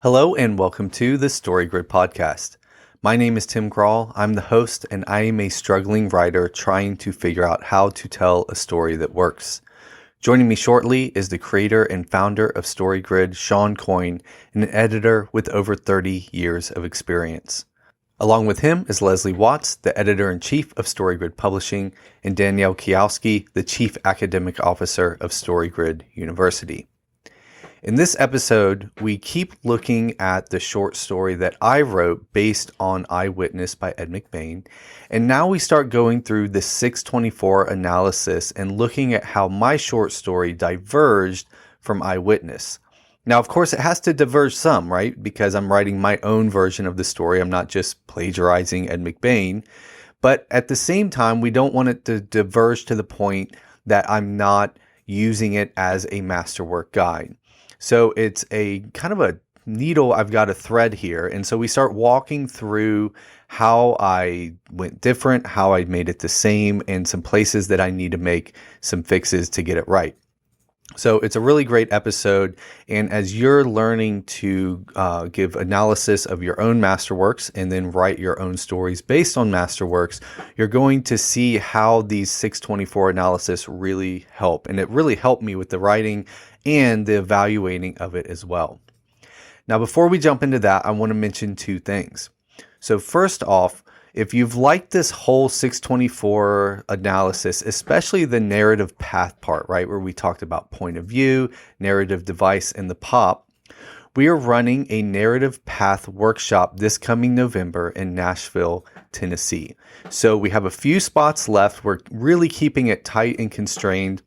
Hello and welcome to the Story Grid podcast. My name is Tim Grawl. I'm the host and I am a struggling writer trying to figure out how to tell a story that works. Joining me shortly is the creator and founder of Story Grid, Sean Coyne, and an editor with over 30 years of experience. Along with him is Leslie Watts, the editor-in-chief of Story Grid Publishing, and Danielle Kwiatkowski, the chief academic officer of Story Grid University. In this episode, we keep looking at the short story that I wrote based on Eyewitness by Ed McBain, and now we start going through the 624 analysis and looking at how my short story diverged from Eyewitness. Now, of course, it has to diverge some, right? Because I'm writing my own version of the story. I'm not just plagiarizing Ed McBain. But at the same time, we don't want it to diverge to the point that I'm not using it as a masterwork guide. So it's a kind of a needle I've got a thread here. And so we start walking through how I went different, how I made it the same, and some places that I need to make some fixes to get it right. So it's a really great episode. And as you're learning to give analysis of your own masterworks and then write your own stories based on masterworks, you're going to see how these 624 analysis really help. And it really helped me with the writing and the evaluating of it as well. Now, before we jump into that, I want to mention two things. So first off, if you've liked this whole 624 analysis, especially the narrative path part, right, where we talked about point of view, narrative device, and the pop, we are running a narrative path workshop this coming November in Nashville, Tennessee. So we have a few spots left. We're really keeping it tight and constrained.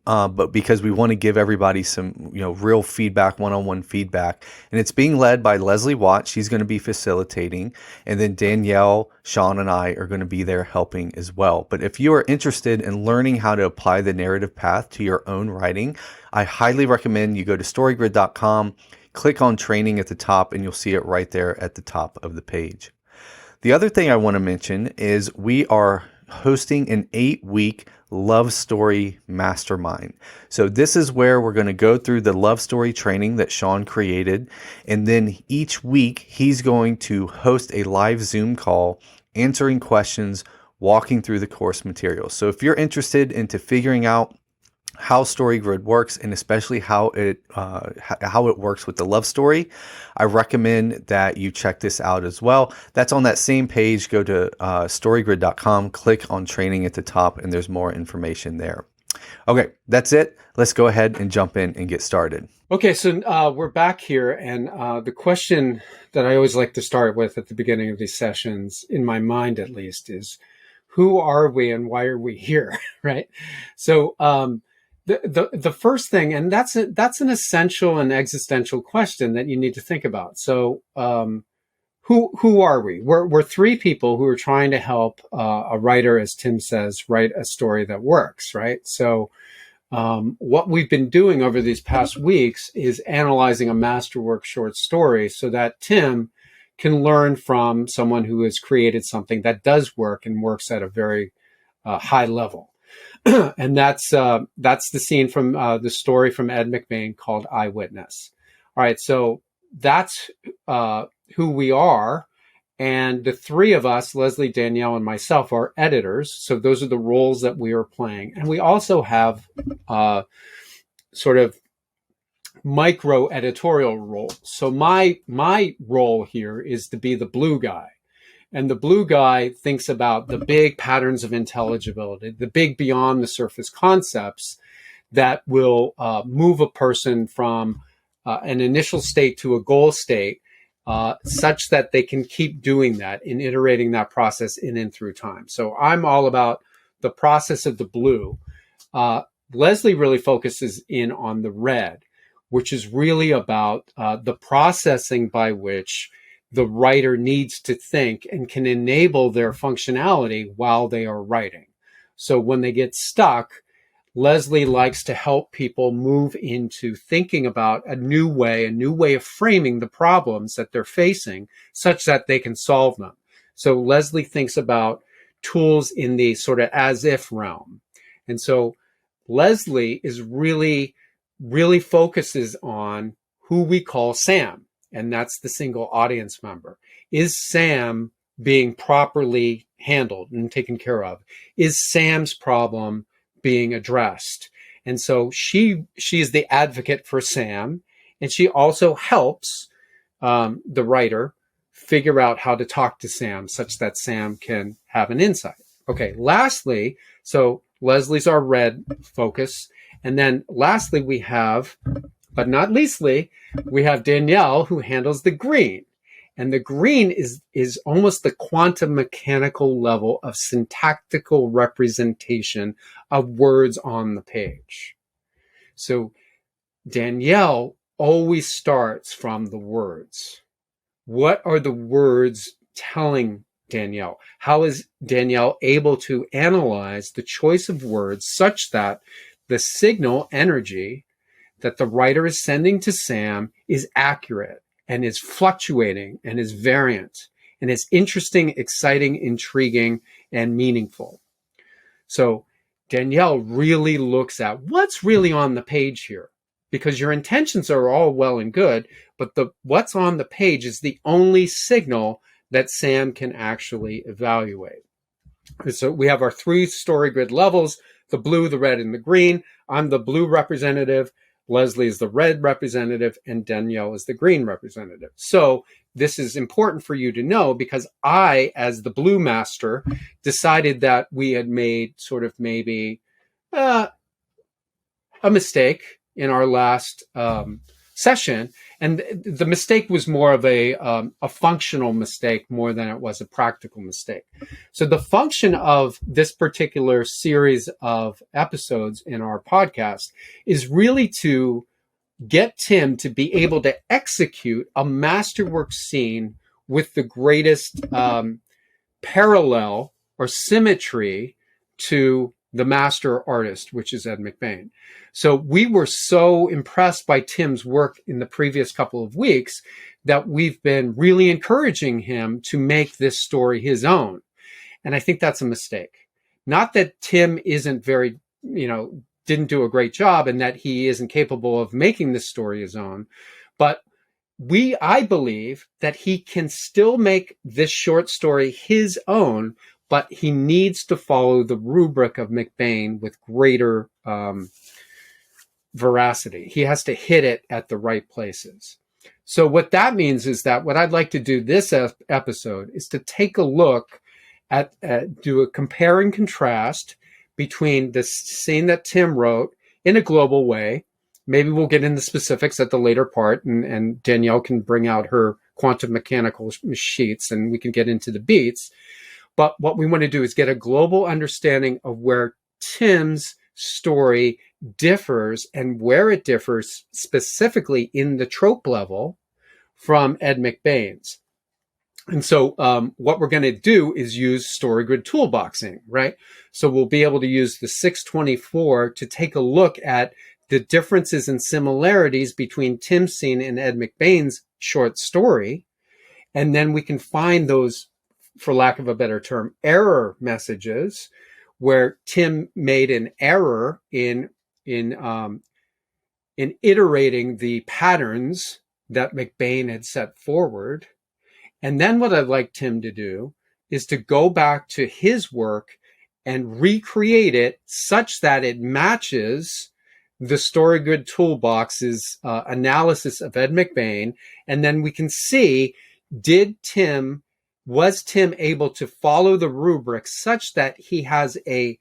But because we want to give everybody some, real feedback, one-on-one feedback. And it's being led by Leslie Watt. She's going to be facilitating. And then Danielle, Sean, and I are going to be there helping as well. But if you are interested in learning how to apply the narrative path to your own writing, I highly recommend you go to storygrid.com, click on training at the top, and you'll see it right there at the top of the page. The other thing I want to mention is we are hosting an 8-week love story mastermind. So this is where we're going to go through the love story training that Sean created. And then each week he's going to host a live Zoom call, answering questions, walking through the course materials. So if you're interested into figuring out how StoryGrid works, and especially how it works with the love story, I recommend that you check this out as well. That's on that same page. Go to storygrid.com, click on training at the top, and there's more information there. Okay, that's it. Let's go ahead and jump in and get started. Okay, so we're back here, and the question that I always like to start with at the beginning of these sessions, in my mind at least, is who are we and why are we here, right? So the first thing, and that's an essential and existential question that you need to think about. So who are we? We're three people who are trying to help a writer, as Tim says, write a story that works, right? So what we've been doing over these past weeks is analyzing a masterwork short story so that Tim can learn from someone who has created something that does work and works at a very high level. And that's the scene from the story from Ed McBain called Eyewitness. All right, so that's who we are. And the three of us, Leslie, Danielle, and myself, are editors. So those are the roles that we are playing. And we also have sort of micro editorial roles. So my role here is to be the blue guy. And the blue guy thinks about the big patterns of intelligibility, the big beyond the surface concepts that will move a person from an initial state to a goal state, such that they can keep doing that and iterating that process in and through time. So I'm all about the process of the blue. Leslie really focuses in on the red, which is really about the processing by which the writer needs to think and can enable their functionality while they are writing. So when they get stuck, Leslie likes to help people move into thinking about a new way of framing the problems that they're facing such that they can solve them. So Leslie thinks about tools in the sort of as if realm. And so Leslie is really focuses on who we call Sam. and that's the single audience member. Is Sam being properly handled and taken care of? Is Sam's problem being addressed? And so she is the advocate for Sam, and she also helps the writer figure out how to talk to Sam such that Sam can have an insight. Okay, lastly, so Leslie's our red focus. And then lastly, we have, but not leastly, we have Danielle, who handles the green. And the green is almost the quantum mechanical level of syntactical representation of words on the page. So Danielle always starts from the words. What are the words telling Danielle? How is Danielle able to analyze the choice of words such that the signal energy that the writer is sending to Sam is accurate and is fluctuating and is variant and is interesting, exciting, intriguing, and meaningful? So Danielle really looks at what's really on the page here, because your intentions are all well and good, but what's on the page is the only signal that Sam can actually evaluate. So we have our 3 story grid levels, the blue, the red, and the green. I'm the blue representative, Leslie is the red representative, and Danielle is the green representative. So this is important for you to know, because I, as the blue master, decided that we had made sort of maybe a mistake in our last session, and the mistake was more of a functional mistake more than it was a practical mistake. So the function of this particular series of episodes in our podcast is really to get Tim to be able to execute a masterwork scene with the greatest parallel or symmetry to the master artist, which is Ed McBain. So we were so impressed by Tim's work in the previous couple of weeks that we've been really encouraging him to make this story his own. And I think that's a mistake. Not that Tim isn't very, didn't do a great job and that he isn't capable of making this story his own, but I believe that he can still make this short story his own, but he needs to follow the rubric of McBain with greater veracity. He has to hit it at the right places. So what that means is that what I'd like to do this episode is to take a look at, do a compare and contrast between the scene that Tim wrote in a global way. Maybe we'll get into specifics at the later part, and Danielle can bring out her quantum mechanical sheets and we can get into the beats. But what we want to do is get a global understanding of where Tim's story differs and where it differs specifically in the trope level from Ed McBain's. And so what we're going to do is use story grid toolboxing, right? So we'll be able to use the 624 to take a look at the differences and similarities between Tim's scene and Ed McBain's short story. And then we can find those, for lack of a better term, error messages where Tim made an error in iterating the patterns that McBain had set forward. And then what I'd like Tim to do is to go back to his work and recreate it such that it matches the Story Grid Toolbox's analysis of Ed McBain. And then we can see, was Tim able to follow the rubric such that he has a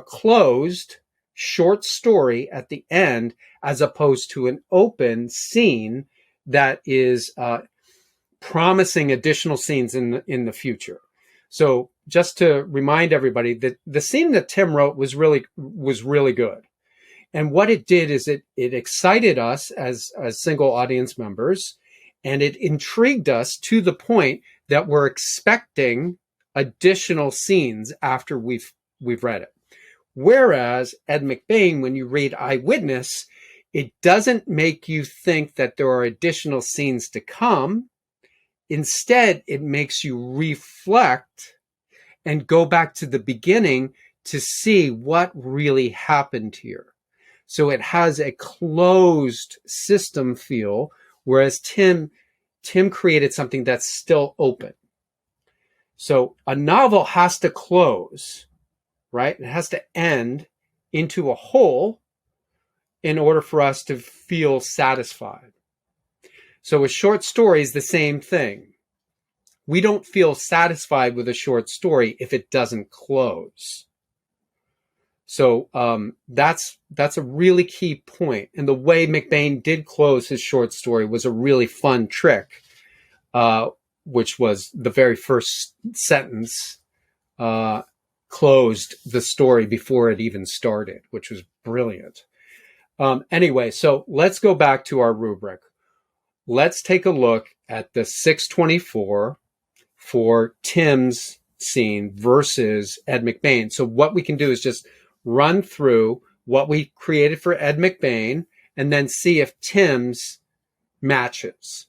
closed short story at the end, as opposed to an open scene that is promising additional scenes in the future. So just to remind everybody that the scene that Tim wrote was really good. And what it did is it excited us as single audience members, and it intrigued us to the point that we're expecting additional scenes after we've read it. Whereas Ed McBain, when you read Eyewitness, it doesn't make you think that there are additional scenes to come. Instead, it makes you reflect and go back to the beginning to see what really happened here. So it has a closed system feel, whereas Tim Tim created something that's still open. So a novel has to close, right? It has to end into a whole in order for us to feel satisfied. So with short stories, the same thing. We don't feel satisfied with a short story if it doesn't close. So that's a really key point. And the way McBain did close his short story was a really fun trick, which was the very first sentence closed the story before it even started, which was brilliant. Anyway, so let's go back to our rubric. Let's take a look at the 624 for Tim's scene versus Ed McBain. So what we can do is just run through what we created for Ed McBain and then see if Tim's matches.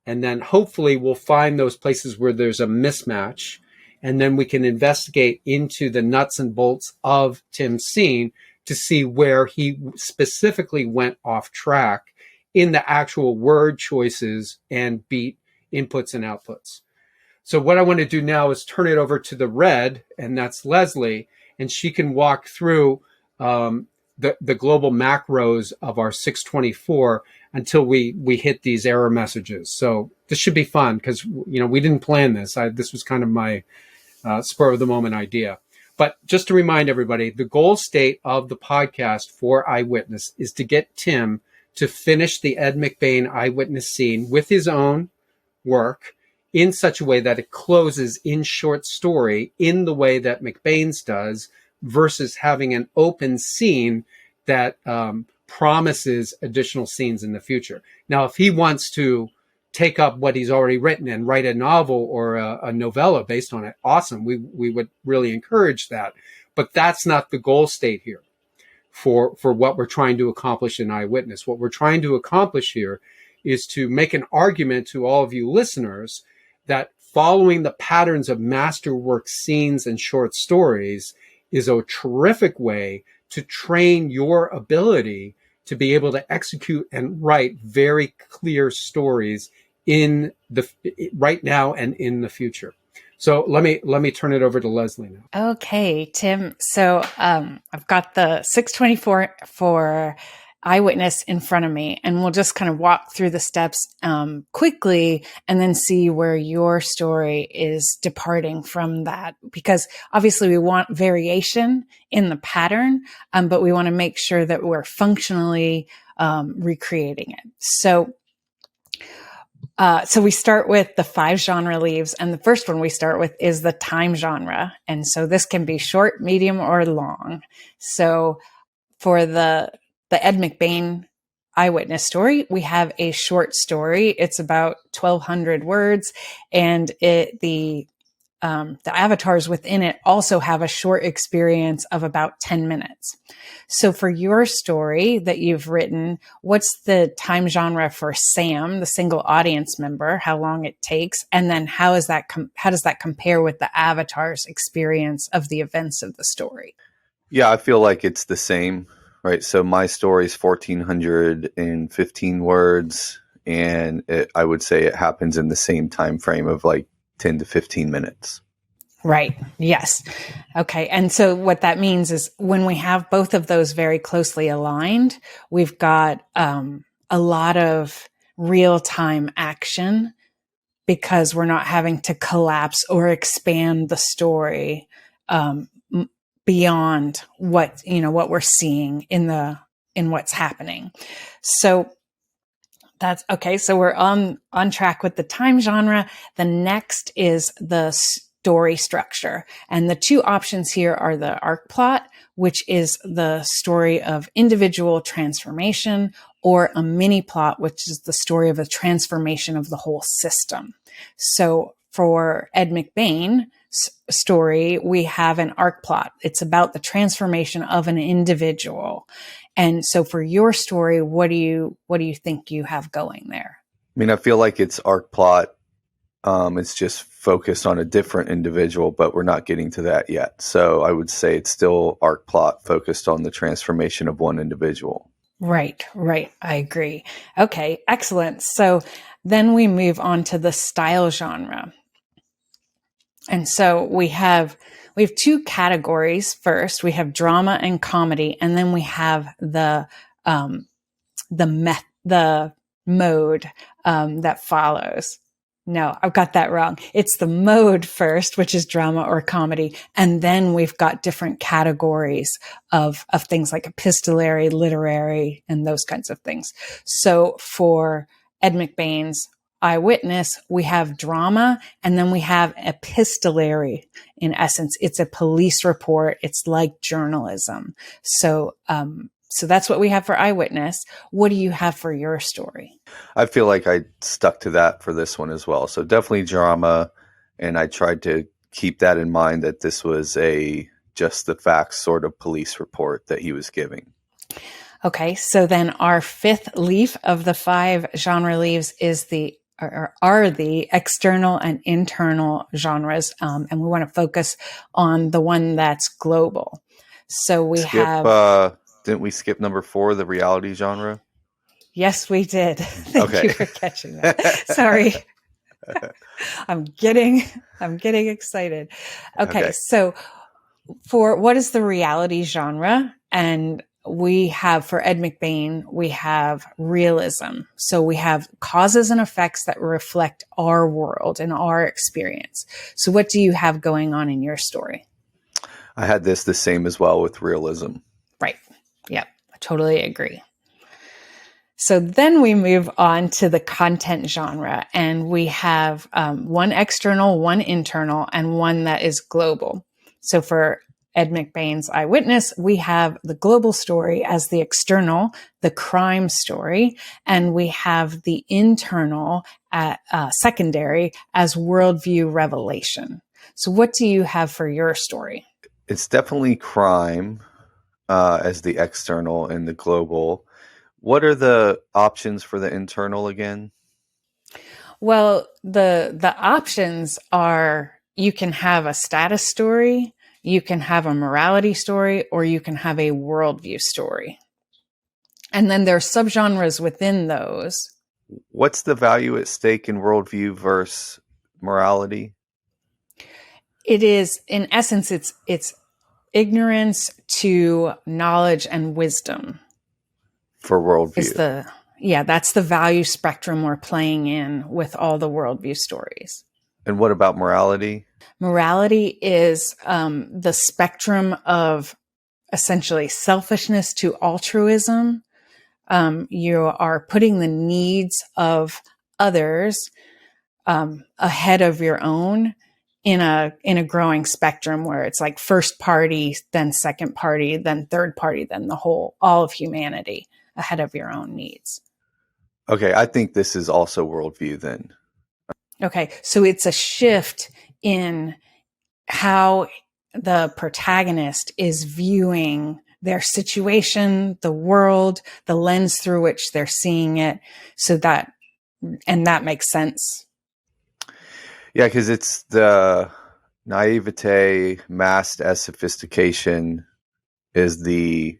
And then hopefully we'll find those places where there's a mismatch. And then we can investigate into the nuts and bolts of Tim's scene to see where he specifically went off track in the actual word choices and beat inputs and outputs. So what I want to do now is turn it over to the red, and that's Leslie, and she can walk through the global macros of our 624 until we hit these error messages. So this should be fun because we didn't plan this. This was kind of my spur of the moment idea. But just to remind everybody, the goal state of the podcast for Eyewitness is to get Tim to finish the Ed McBain Eyewitness scene with his own work in such a way that it closes in short story in the way that McBain's does versus having an open scene that promises additional scenes in the future. Now, if he wants to take up what he's already written and write a novel or a novella based on it, awesome. We would really encourage that. But that's not the goal state here for what we're trying to accomplish in Eyewitness. What we're trying to accomplish here is to make an argument to all of you listeners that following the patterns of masterwork scenes and short stories is a terrific way to train your ability to be able to execute and write very clear stories in the right now and in the future. So let me turn it over to Leslie now. Okay, Tim. So I've got the 624 for Eyewitness in front of me, and we'll just kind of walk through the steps quickly and then see where your story is departing from that. Because obviously we want variation in the pattern, but we want to make sure that we're functionally recreating it. So we start with the 5 genre leaves, and the first one we start with is the time genre. And so this can be short, medium, or long. So for the Ed McBain Eyewitness story, we have a short story. It's about 1,200 words, and the avatars within it also have a short experience of about 10 minutes. So for your story that you've written, what's the time genre for Sam, the single audience member, how long it takes? And then how does that compare with the avatar's experience of the events of the story? Yeah, I feel like it's the same, right? So my story is 1,415 words, and I would say it happens in the same time frame of like 10 to 15 minutes. Right. Yes. Okay. And so what that means is when we have both of those very closely aligned, we've got a lot of real-time action because we're not having to collapse or expand the story beyond what we're seeing in what's happening. So that's okay. So we're on track with the time genre. The next is the story structure. And the two options here are the arc plot, which is the story of individual transformation, or a mini plot, which is the story of a transformation of the whole system. So for Ed McBain's story, we have an arc plot. It's about the transformation of an individual. And so for your story, what do you think you have going there? I mean, I feel like it's arc plot. It's just focused on a different individual, but we're not getting to that yet. So I would say it's still arc plot focused on the transformation of one individual. Right. I agree. Okay, excellent. So Then we move on to the style genre. And so we have two categories. First, we have drama and comedy, and then we have the mode that follows. No, I've got that wrong. It's the mode first, which is drama or comedy. And then we've got different categories of things like epistolary, literary, and those kinds of things. So for Ed McBain's Eyewitness, we have drama, and then we have epistolary. In essence, it's a police report. It's like journalism. So that's what we have for Eyewitness. What do you have for your story? I feel like I stuck to that for this one as well. So definitely drama. And I tried to keep that in mind, that this was a just the facts sort of police report that he was giving. Okay. So then our fifth leaf of the 5 genre leaves is are the external and internal genres. And we want to focus on the one that's global. So didn't we skip number 4, the reality genre? Yes, we did. Thank you for catching that. Sorry. I'm getting excited. Okay. So for what is the reality genre? And we have, for Ed McBain, we have realism. So we have causes and effects that reflect our world and our experience. So what do you have going on in your story? I had the same as well with realism. Right. Yep. I totally agree. So then we move on to the content genre, and we have one external, one internal, and one that is global. So for Ed McBain's Eyewitness, we have the global story as the external, the crime story, and we have the internal, secondary, as worldview revelation. So what do you have for your story? It's definitely crime as the external and the global. What are the options for the internal again? Well, the options are, you can have a status story, you can have a morality story, or you can have a worldview story. And then there are subgenres within those. What's the value at stake in worldview versus morality? It is, in essence, it's ignorance to knowledge and wisdom. For worldview. That's the value spectrum we're playing in with all the worldview stories. And what about morality? Morality is the spectrum of essentially selfishness to altruism. You are putting the needs of others ahead of your own in a growing spectrum, where it's like first party, then second party, then third party, then all of humanity ahead of your own needs. Okay, I think this is also worldview then. Okay, so it's a shift in how the protagonist is viewing their situation, the world, the lens through which they're seeing it. That makes sense. Yeah, because it's the naivete masked as sophistication is the,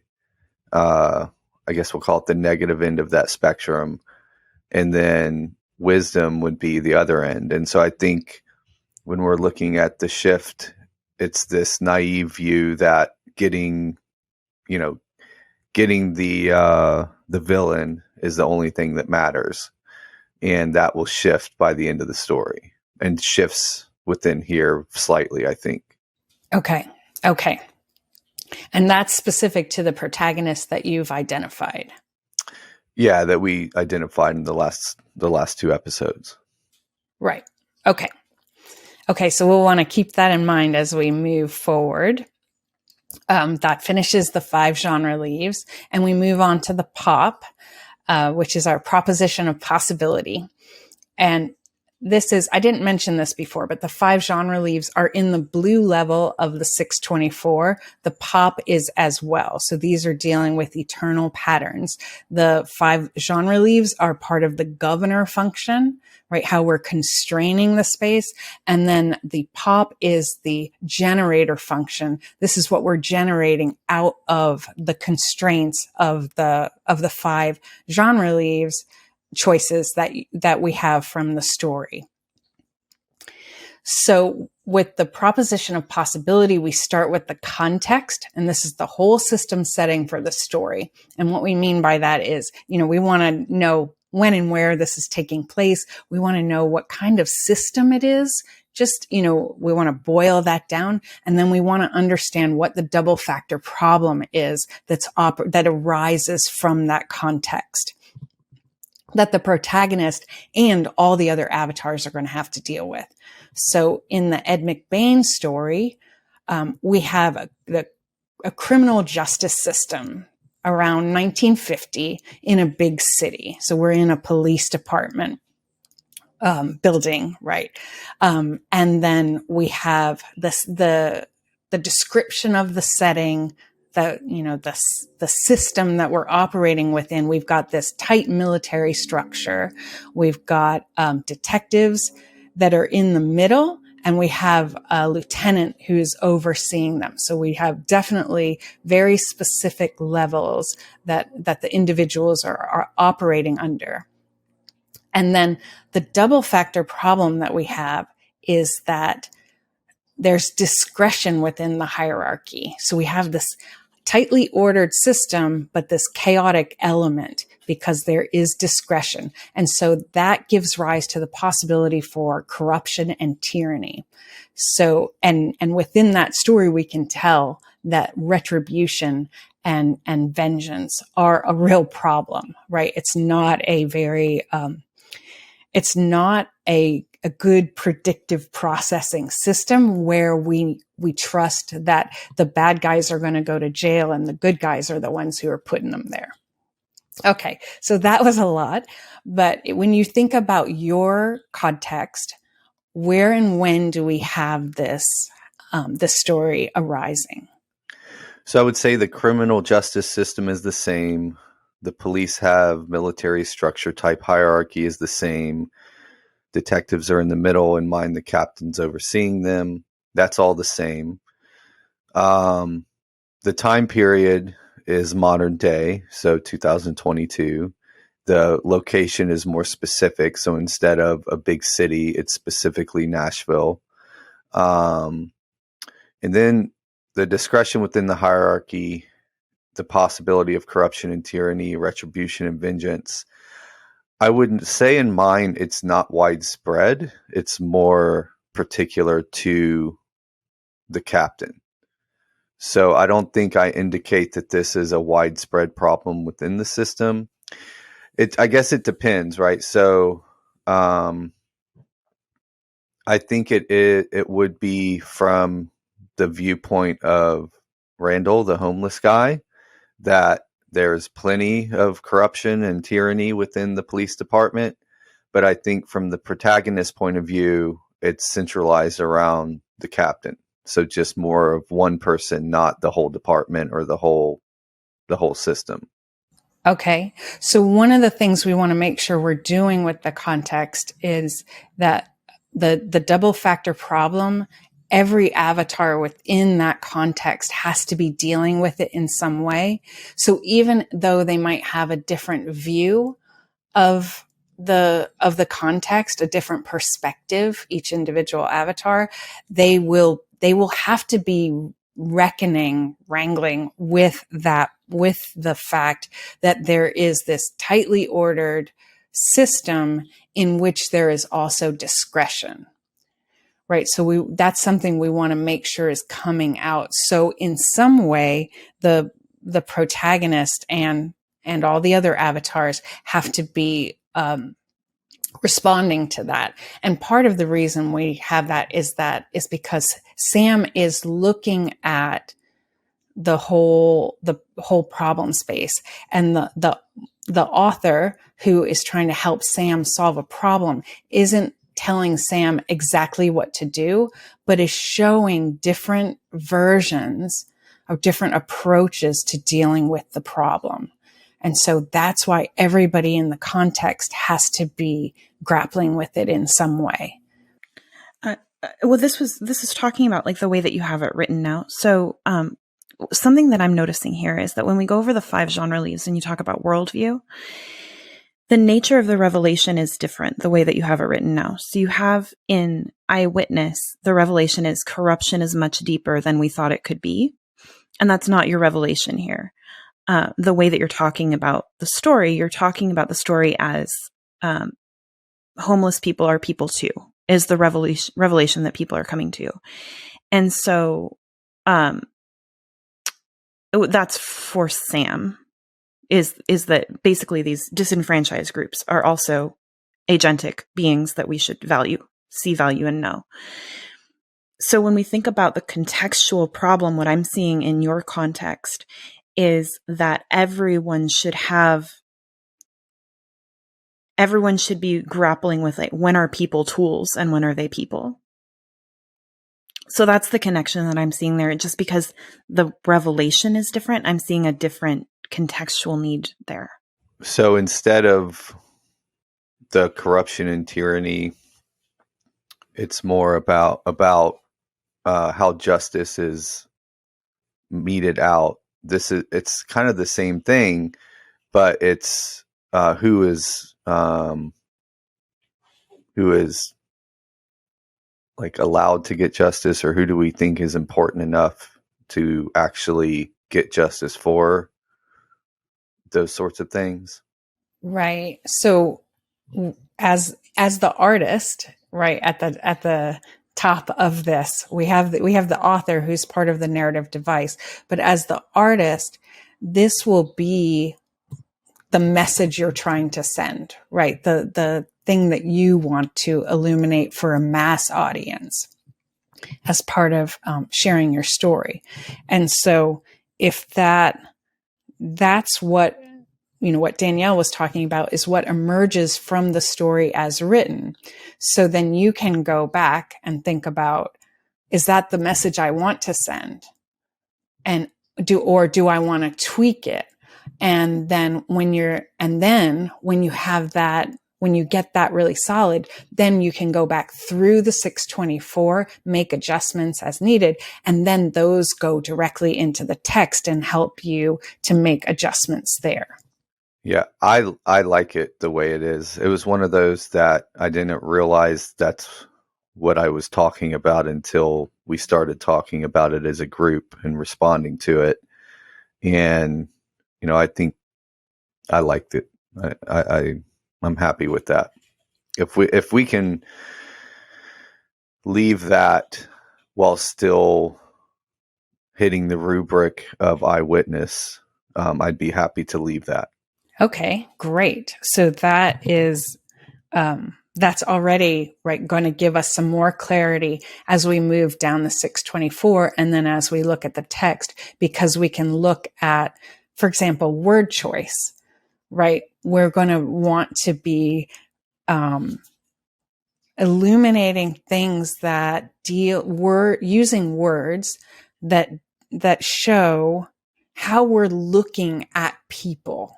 I guess we'll call it the negative end of that spectrum. And then wisdom would be the other end. And so I think when we're looking at the shift, it's this naive view that getting the villain is the only thing that matters. And that will shift by the end of the story, and shifts within here slightly, I think. Okay. And that's specific to the protagonist that you've identified. Yeah, that we identified in the last 2 episodes. Right. Okay. So we'll want to keep that in mind as we move forward. That finishes the 5 genre leaves, and we move on to the POP, which is our proposition of possibility. And this is, I didn't mention this before, but the 5 genre leaves are in the blue level of the 624. The POP is as well. So these are dealing with eternal patterns. The 5 genre leaves are part of the governor function, right? How we're constraining the space. And then the POP is the generator function. This is what we're generating out of the constraints of the 5 genre leaves. choices that we have from the story. So with the proposition of possibility, we start with the context, and this is the whole system setting for the story. And what we mean by that is, we want to know when and where this is taking place. We want to know what kind of system it is. Just, we want to boil that down. And then we want to understand what the double factor problem is that arises from that context, that the protagonist and all the other avatars are going to have to deal with. So in the Ed McBain story, we have a criminal justice system around 1950 in a big city. So we're in a police department building, right? And then we have the description of the setting, the system that we're operating within. We've got this tight military structure. We've got detectives that are in the middle, and we have a lieutenant who's overseeing them. So we have definitely very specific levels that the individuals are operating under. And then the double factor problem that we have is that there's discretion within the hierarchy. So we have this tightly ordered system, but this chaotic element because there is discretion. And so that gives rise to the possibility for corruption and tyranny. So, and within that story, we can tell that retribution and vengeance are a real problem, right? It's not a very, it's not a good predictive processing system where we trust that the bad guys are going to go to jail and the good guys are the ones who are putting them there. Okay, so that was a lot. But when you think about your context, where and when do we have this story arising? So I would say the criminal justice system is the same. The police have military structure type hierarchy is the same. Detectives are in the middle and the captain's overseeing them. That's all the same. The time period is modern day, so 2022. The location is more specific. So instead of a big city, it's specifically Nashville. And then the discretion within the hierarchy, the possibility of corruption and tyranny, retribution and vengeance. I wouldn't say in mine it's not widespread. It's more particular to the captain. So I don't think I indicate that this is a widespread problem within the system. I guess it depends, right? So I think it would be from the viewpoint of Randall, the homeless guy, that there's plenty of corruption and tyranny within the police department. But I think from the protagonist point of view, it's centralized around the captain. So just more of one person, not the whole department or the whole system. Okay. So one of the things we want to make sure we're doing with the context is that the double factor problem, every avatar within that context has to be dealing with it in some way. So even though they might have a different view of the context, a different perspective, each individual avatar, they will have to be wrangling with the fact that there is this tightly ordered system in which there is also discretion. Right. So that's something we want to make sure is coming out. So in some way, the protagonist and all the other avatars have to be responding to that. And part of the reason we have that is because Sam is looking at the whole problem space, and the author who is trying to help Sam solve a problem isn't telling Sam exactly what to do, but is showing different versions of different approaches to dealing with the problem. And so that's why everybody in the context has to be grappling with it in some way. Well, this is talking about like the way that you have it written now. So something that I'm noticing here is that when we go over the 5 genre leaves and you talk about worldview, the nature of the revelation is different the way that you have it written now. So you have in Eyewitness, the revelation is corruption is much deeper than we thought it could be. And that's not your revelation here. The way that you're talking about the story, you're talking about the story as homeless people are people too, is the revelation that people are coming to. And so that's for Sam, is that basically these disenfranchised groups are also agentic beings that we should see value and know. So when we think about the contextual problem, what I'm seeing in your context is that everyone should be grappling with, like, when are people tools and when are they people? So that's the connection that I'm seeing there. Just because the revelation is different, I'm seeing a different contextual need there. So instead of the corruption and tyranny, it's more about how justice is meted out. It's kind of the same thing, but it's who is like allowed to get justice, or who do we think is important enough to actually get justice for, those sorts of things. Right. So as the artist, right, at the top of this, we have the author who's part of the narrative device, but as the artist, this will be the message you're trying to send, right? The thing that you want to illuminate for a mass audience as part of sharing your story. And so if that's what, what Danielle was talking about is what emerges from the story as written. So then you can go back and think about, is that the message I want to send? And do I want to tweak it? And then when you have that, when you get that really solid, then you can go back through the 624, make adjustments as needed. And then those go directly into the text and help you to make adjustments there. Yeah, I like it the way it is. It was one of those that I didn't realize that's what I was talking about until we started talking about it as a group and responding to it. And, I think I liked it. I'm happy with that. If we can leave that while still hitting the rubric of eyewitness, I'd be happy to leave that. Okay, great. So that is, that's already going to give us some more clarity as we move down the 624. And then as we look at the text, because we can look at, for example, word choice, right? We're going to want to be, illuminating things that we're using words that show how we're looking at people.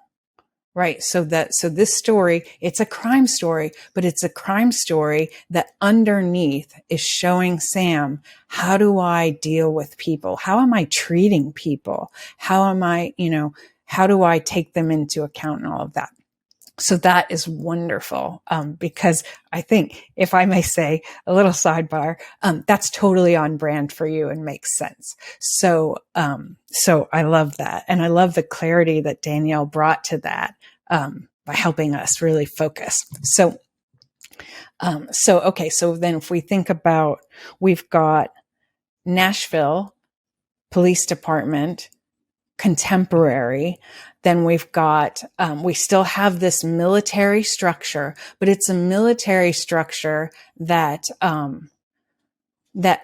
Right. So this story, it's a crime story, but it's a crime story that underneath is showing Sam, how do I deal with people? How am I treating people? How am I, how do I take them into account and all of that? So that is wonderful. Because I think, if I may say a little sidebar, that's totally on brand for you and makes sense. So I love that. And I love the clarity that Danielle brought to that, by helping us really focus. So then if we think about, we've got Nashville Police Department, contemporary, then we've got, we still have this military structure, but it's a military structure that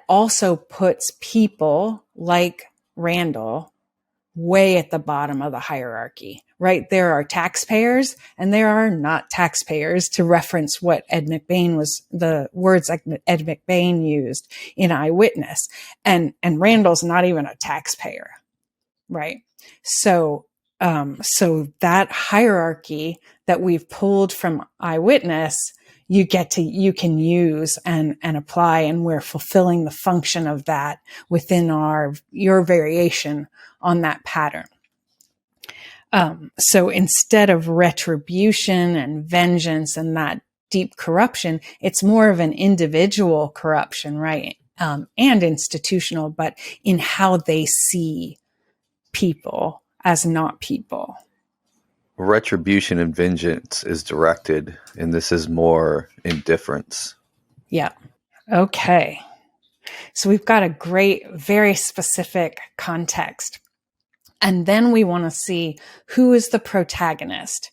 also puts people like Randall way at the bottom of the hierarchy, right? There are taxpayers and there are not taxpayers, to reference what the words Ed McBain used in Eyewitness. And Randall's not even a taxpayer. Right. So that hierarchy that we've pulled from Eyewitness, you can use and apply, and we're fulfilling the function of that within your variation on that pattern. So instead of retribution and vengeance and that deep corruption, it's more of an individual corruption, right? And institutional, but in how they see people as not people. Retribution and vengeance is directed, and this is more indifference. Yeah. Okay. So we've got a great, very specific context. And then we want to see who is the protagonist.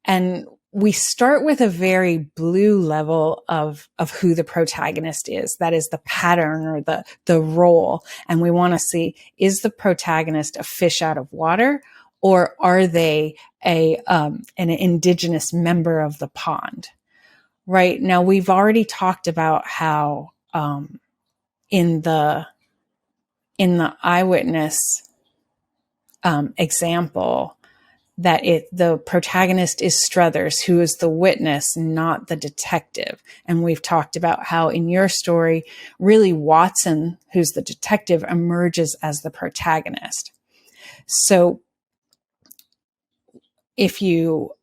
And we start with a very blue level of who the protagonist is. That is the pattern or the role. And we want to see, is the protagonist a fish out of water, or are they an indigenous member of the pond? Right. Now, we've already talked about how in the eyewitness example, that the protagonist is Struthers, who is the witness, not the detective. And we've talked about how in your story, really Watson, who's the detective, emerges as the protagonist. So if you,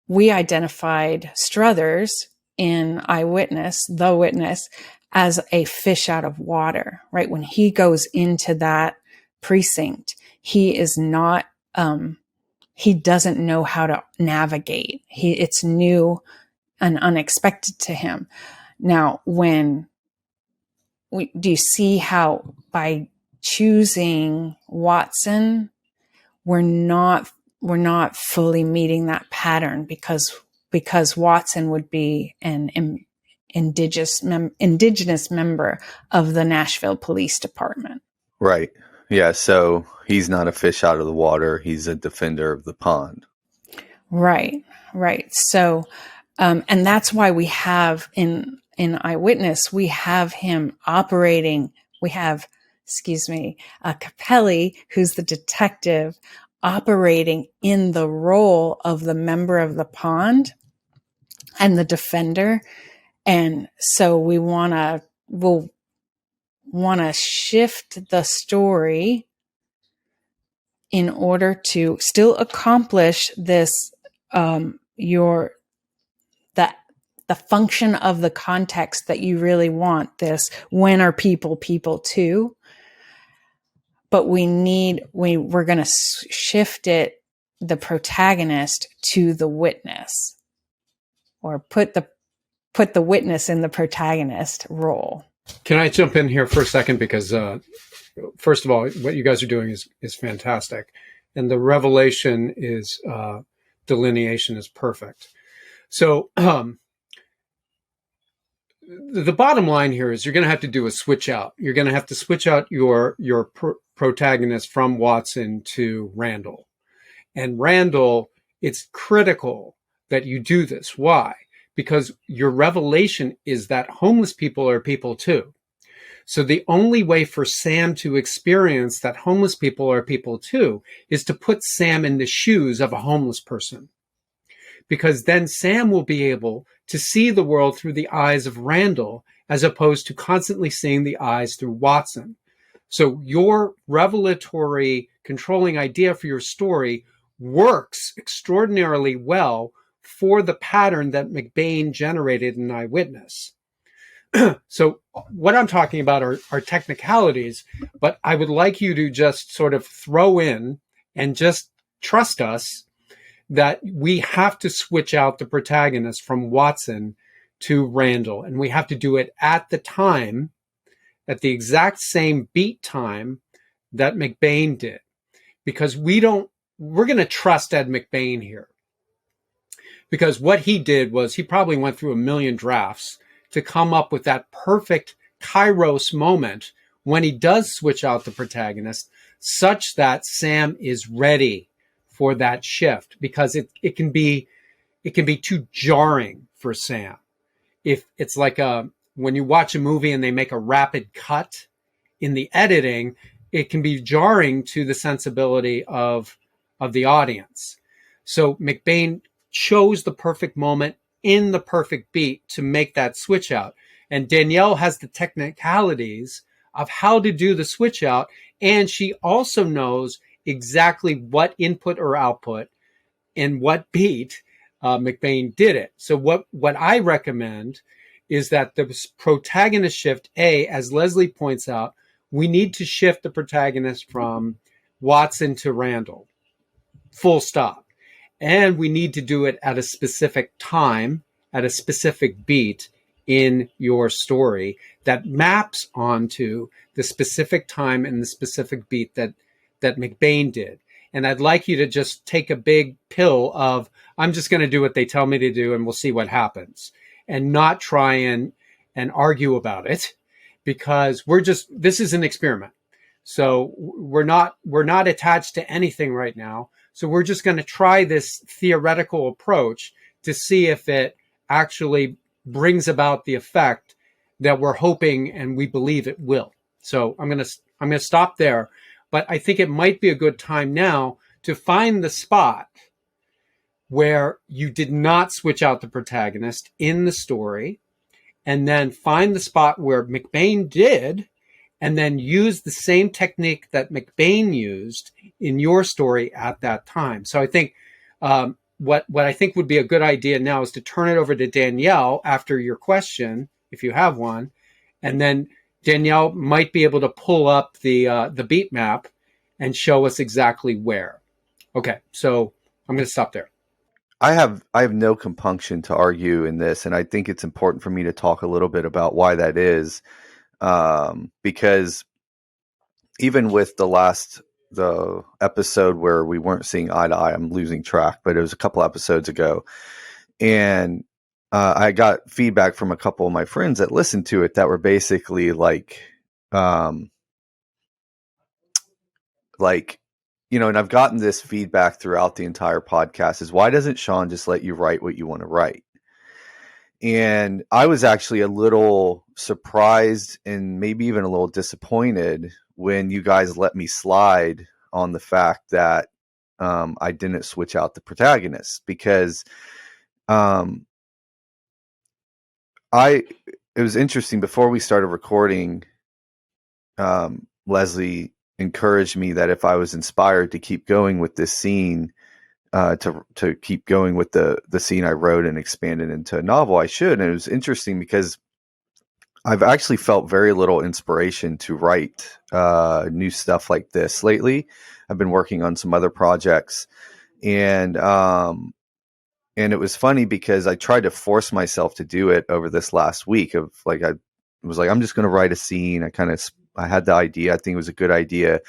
we identified Struthers in Eyewitness, the witness, as a fish out of water, right? When he goes into that precinct, he is not, he doesn't know how to navigate. It's new and unexpected to him. Now, do you see how by choosing Watson, we're not fully meeting that pattern because Watson would be an indigenous member of the Nashville Police Department. Right. Yeah. So he's not a fish out of the water. He's a defender of the pond. Right. Right. So, and that's why we have in Eyewitness, we have him operating. We have, Capelli, who's the detective, operating in the role of the member of the pond and the defender. And so we'll want to shift the story in order to still accomplish this, the function of the context that you really want, this, when are people too? But we're going to shift it, the protagonist, to the witness, or put the witness in the protagonist role. Can I jump in here for a second? Because first of all, what you guys are doing is fantastic. And the revelation is, delineation is perfect. So the bottom line here is you're going to have to do a switch out. You're going to have to switch out your protagonist from Watson to Randall. And Randall, it's critical that you do this. Why? Because your revelation is that homeless people are people too. So the only way for Sam to experience that homeless people are people too is to put Sam in the shoes of a homeless person. Because then Sam will be able to see the world through the eyes of Randall, as opposed to constantly seeing the eyes through Watson. So your revelatory controlling idea for your story works extraordinarily well for the pattern that McBain generated in Eyewitness. So what I'm talking about are technicalities, but I would like you to just sort of throw in and just trust us that we have to switch out the protagonist from Watson to Randall. And we have to do it at the exact same beat time that McBain did. Because we're going to trust Ed McBain here. Because what he did was he probably went through a million drafts to come up with that perfect Kairos moment when he does switch out the protagonist, such that Sam is ready for that shift, because it can be too jarring for Sam. If it's like when you watch a movie and they make a rapid cut in the editing, it can be jarring to the sensibility of the audience. So McBain chose the perfect moment in the perfect beat to make that switch out. And Danielle has the technicalities of how to do the switch out. And she also knows exactly what input or output and what beat McBain did it. So what I recommend is that the protagonist shift, as Leslie points out, we need to shift the protagonist from Watson to Randall, full stop. And we need to do it at a specific time, at a specific beat in your story that maps onto the specific time and the specific beat that McBain did. And I'd like you to just take a big pill of, I'm just going to do what they tell me to do and we'll see what happens, and not try and argue about it, because this is an experiment. So we're not attached to anything right now. So we're just going to try this theoretical approach to see if it actually brings about the effect that we're hoping and we believe it will. So I'm going to stop there, but I think it might be a good time now to find the spot where you did not switch out the protagonist in the story, and then find the spot where McBain did, and then use the same technique that McBain used in your story at that time. So I think what I think would be a good idea now is to turn it over to Danielle after your question, if you have one, and then Danielle might be able to pull up the beat map and show us exactly where. Okay, so I'm going to stop there. I have no compunction to argue in this, and I think it's important for me to talk a little bit about why that is, because even with the episode where we weren't seeing eye to eye, I'm losing track, but it was a couple episodes ago, and I got feedback from a couple of my friends that listened to it that were basically like, and I've gotten this feedback throughout the entire podcast, is why doesn't Sean just let you write what you want to write? And I was actually a little surprised and maybe even a little disappointed when you guys let me slide on the fact that I didn't switch out the protagonist, because it was interesting. Before we started recording, Leslie encouraged me that if I was inspired to keep going with this scene, to keep going with the scene I wrote and expand it into a novel, I should. And it was interesting because I've actually felt very little inspiration to write new stuff like this lately. I've been working on some other projects, and it was funny because I tried to force myself to do it over this last week. Of like, I was like, I'm just going to write a scene. I had the idea. I think it was a good idea.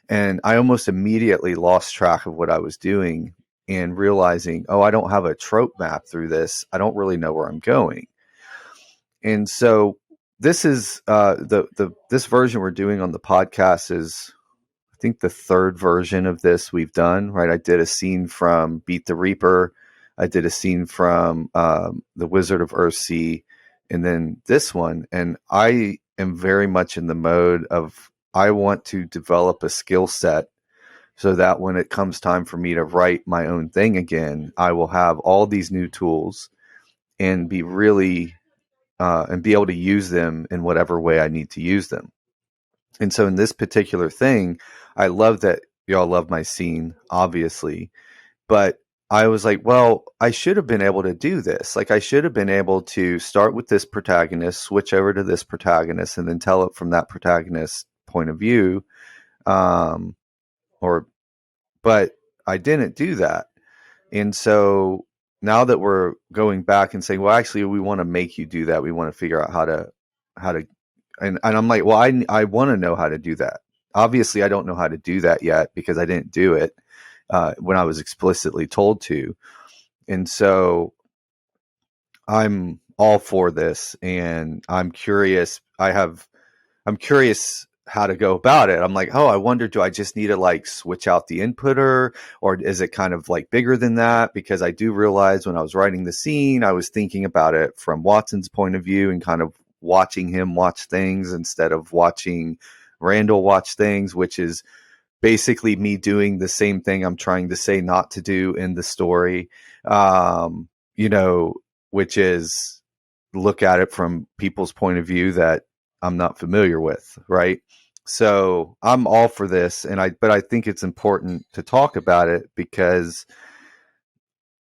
And I almost immediately lost track of what I was doing and realizing, oh, I don't have a trope map through this. I don't really know where I'm going. And so this is this version we're doing on the podcast is, I think, the third version of this we've done, right? I did a scene from Beat the Reaper. I did a scene from The Wizard of Earthsea, and then this one. And I am very much in the mode of, I want to develop a skill set so that when it comes time for me to write my own thing again, I will have all these new tools and be really and be able to use them in whatever way I need to use them. And so in this particular thing, I love that y'all love my scene, obviously, but I was like, well, I should have been able to do this. Like, I should have been able to start with this protagonist, switch over to this protagonist, and then tell it from that protagonist's point of view. But I didn't do that. And so now that we're going back and saying, well, actually, we want to make you do that. We want to figure out how to, and I'm like, well, I want to know how to do that. Obviously, I don't know how to do that yet because I didn't do it when I was explicitly told to. And so I'm all for this, and I'm curious. I'm curious how to go about it. I'm like, oh, I wonder, do I just need to like switch out the inputter, or is it kind of like bigger than that? Because I do realize when I was writing the scene, I was thinking about it from Watson's point of view and kind of watching him watch things instead of watching Randall watch things, which is basically me doing the same thing I'm trying to say not to do in the story, which is look at it from people's point of view that I'm not familiar with, right? So I'm all for this, but I think it's important to talk about it because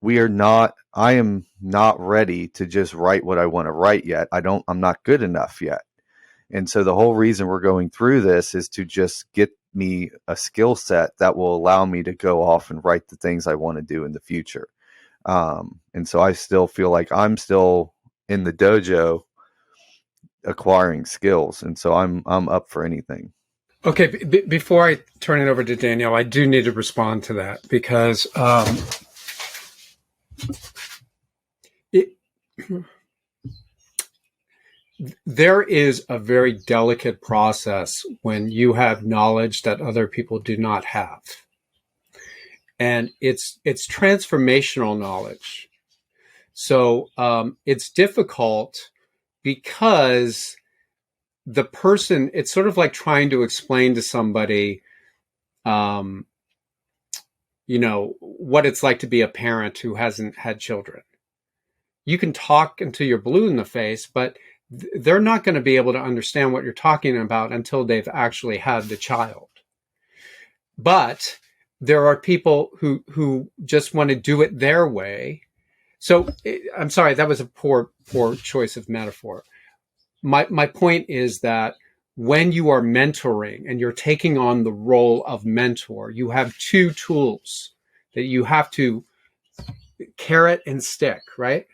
I am not ready to just write what I want to write yet. I'm not good enough yet. And so the whole reason we're going through this is to just get me a skill set that will allow me to go off and write the things I want to do in the future. And so I still feel like I'm still in the dojo acquiring skills. And so I'm up for anything. Okay, before I turn it over to Danielle, I do need to respond to that because there is a very delicate process when you have knowledge that other people do not have. And it's transformational knowledge. So it's difficult because the person, it's sort of like trying to explain to somebody, what it's like to be a parent who hasn't had children. You can talk until you're blue in the face, but they're not going to be able to understand what you're talking about until they've actually had the child. But there are people who just want to do it their way. So I'm sorry, that was a poor choice of metaphor. My point is that when you are mentoring and you're taking on the role of mentor, you have two tools that you have to carrot and stick, right?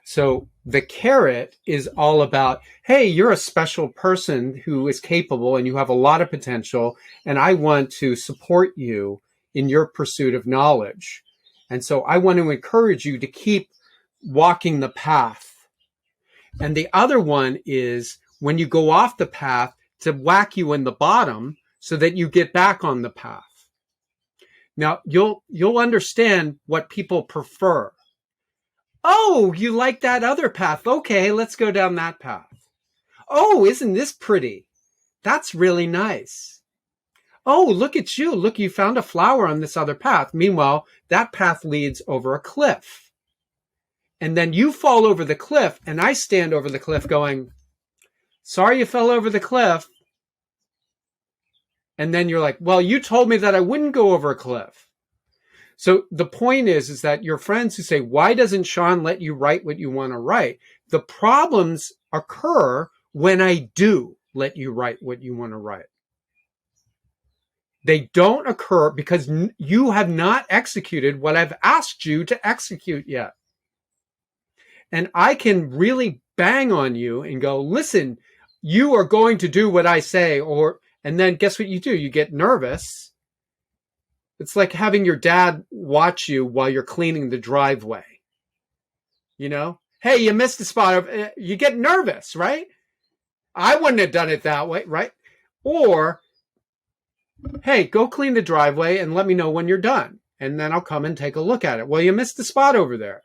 So the carrot is all about, hey, you're a special person who is capable and you have a lot of potential, and I want to support you in your pursuit of knowledge. And so I want to encourage you to keep walking the path. And the other one is when you go off the path, to whack you in the bottom so that you get back on the path. Now, you'll understand what people prefer. Oh, you like that other path. Okay, let's go down that path. Oh, isn't this pretty? That's really nice. Oh, look at you. Look, you found a flower on this other path. Meanwhile, that path leads over a cliff. And then you fall over the cliff, and I stand over the cliff going, sorry you fell over the cliff. And then you're like, well, you told me that I wouldn't go over a cliff. So the point is that your friends who say, why doesn't Sean let you write what you want to write? The problems occur when I do let you write what you want to write. They don't occur because you have not executed what I've asked you to execute yet. And I can really bang on you and go, listen, you are going to do what I say, and then guess what you do? You get nervous. It's like having your dad watch you while you're cleaning the driveway. Hey, you missed a spot. You get nervous, right? I wouldn't have done it that way, right? Or, hey, go clean the driveway and let me know when you're done. And then I'll come and take a look at it. Well, you missed the spot over there.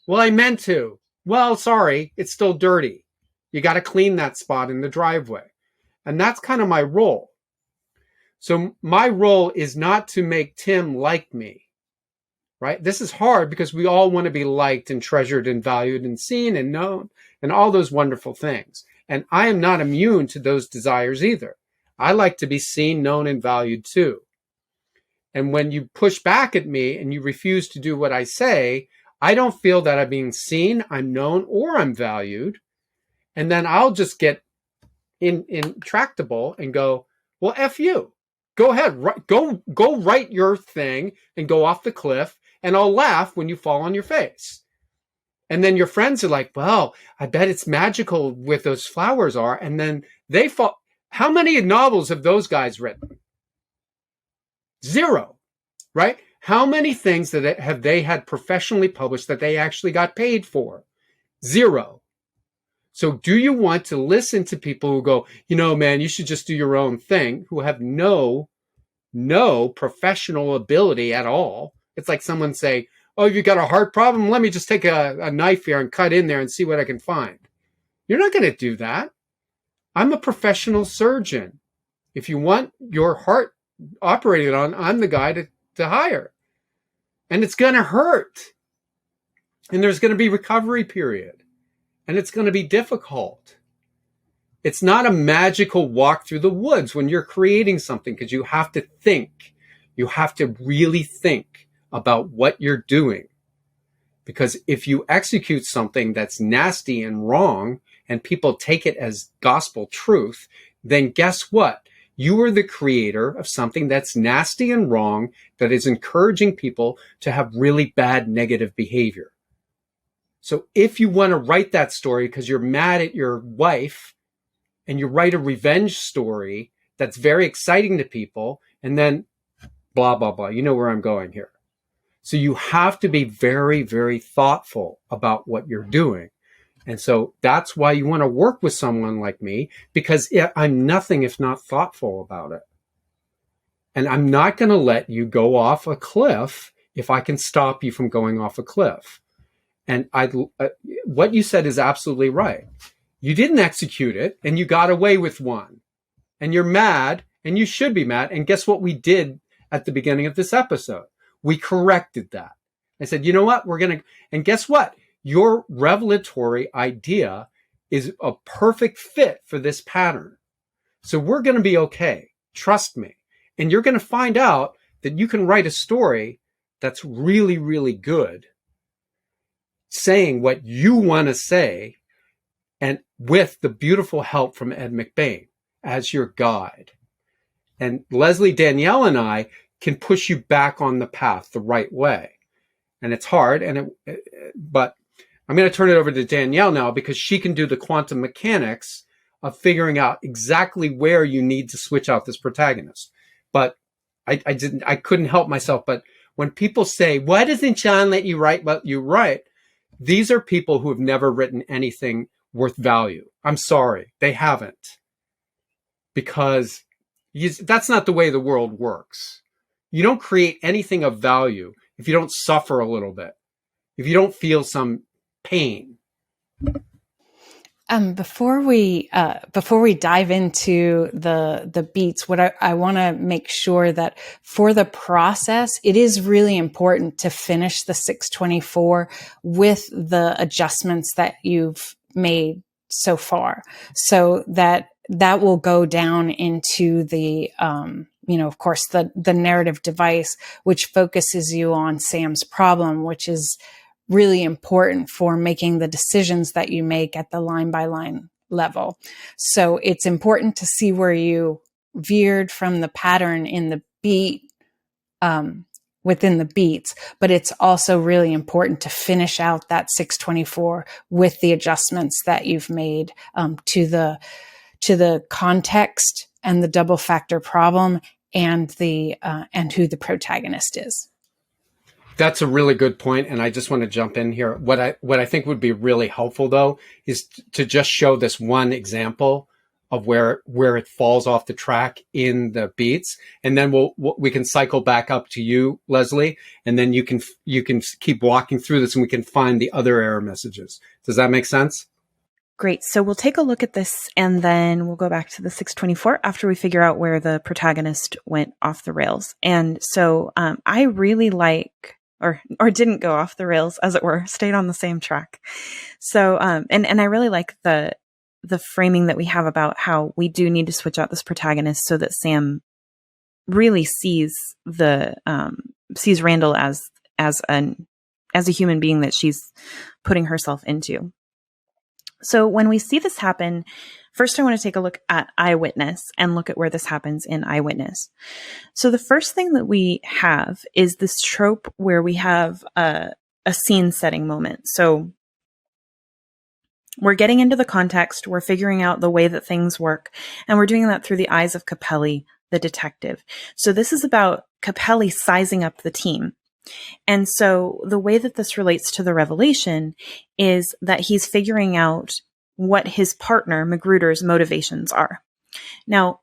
Well, I meant to. Well, sorry, it's still dirty. You got to clean that spot in the driveway. And that's kind of my role. So my role is not to make Tim like me, right? This is hard because we all want to be liked and treasured and valued and seen and known and all those wonderful things. And I am not immune to those desires either. I like to be seen, known, and valued too. And when you push back at me and you refuse to do what I say, I don't feel that I'm being seen, I'm known, or I'm valued. And then I'll just get intractable and go, well, F you. Go ahead, go write your thing and go off the cliff, and I'll laugh when you fall on your face. And then your friends are like, well, I bet it's magical with those flowers are. And then they fall. How many novels have those guys written? 0, right? How many things have they had professionally published that they actually got paid for? 0. So do you want to listen to people who go, man, you should just do your own thing, who have no professional ability at all? It's like someone say, oh, you got a heart problem? Let me just take a knife here and cut in there and see what I can find. You're not going to do that. I'm a professional surgeon. If you want your heart operated on, I'm the guy to hire. And it's going to hurt. And there's going to be recovery period. And it's going to be difficult. It's not a magical walk through the woods when you're creating something, because you have to think. You have to really think about what you're doing. Because if you execute something that's nasty and wrong and people take it as gospel truth, then guess what? You are the creator of something that's nasty and wrong, that is encouraging people to have really bad negative behavior. So if you want to write that story because you're mad at your wife, and you write a revenge story that's very exciting to people, and then blah, blah, blah. You know where I'm going here. So you have to be very, very thoughtful about what you're doing. And so that's why you want to work with someone like me, because I'm nothing if not thoughtful about it. And I'm not going to let you go off a cliff if I can stop you from going off a cliff. And what you said is absolutely right. You didn't execute it, and you got away with one. And you're mad, and you should be mad. And guess what we did at the beginning of this episode? We corrected that. I said, you know what? And guess what? Your revelatory idea is a perfect fit for this pattern. So we're going to be okay. Trust me. And you're going to find out that you can write a story that's really, really good, saying what you want to say, and with the beautiful help from Ed McBain as your guide. And Leslie, Danielle, and I can push you back on the path the right way. And it's hard, but I'm going to turn it over to Danielle now, because she can do the quantum mechanics of figuring out exactly where you need to switch out this protagonist. But I couldn't help myself. But when people say, why doesn't John let you write what you write? These are people who have never written anything worth value. I'm sorry, they haven't. Because that's not the way the world works. You don't create anything of value if you don't suffer a little bit, if you don't feel some pain. Before we dive into the beats, what I want to make sure that for the process, it is really important to finish the 624 with the adjustments that you've made so far, so that will go down into the of course the narrative device, which focuses you on Sam's problem, which is really important for making the decisions that you make at the line by line level. So it's important to see where you veered from the pattern in the beat, within the beats, but it's also really important to finish out that 624 with the adjustments that you've made to the context and the double factor problem and and who the protagonist is. That's a really good point, and I just want to jump in here. What I think would be really helpful, though, is to just show this one example of where it falls off the track in the beats, and then we can cycle back up to you, Leslie, and then you can keep walking through this, and we can find the other error messages. Does that make sense? Great. So we'll take a look at this, and then we'll go back to the 624 after we figure out where the protagonist went off the rails. And so I really like, or didn't go off the rails, as it were, stayed on the same track. So and I really like the framing that we have about how we do need to switch out this protagonist so that Sam really sees Randall as a human being that she's putting herself into. So when we see this happen, first I want to take a look at Eyewitness and look at where this happens in Eyewitness. So the first thing that we have is this trope where we have a scene setting moment. So we're getting into the context, we're figuring out the way that things work, and we're doing that through the eyes of Capelli, the detective. So this is about Capelli sizing up the team. And so the way that this relates to the revelation is that he's figuring out what his partner, Magruder's, motivations are. Now,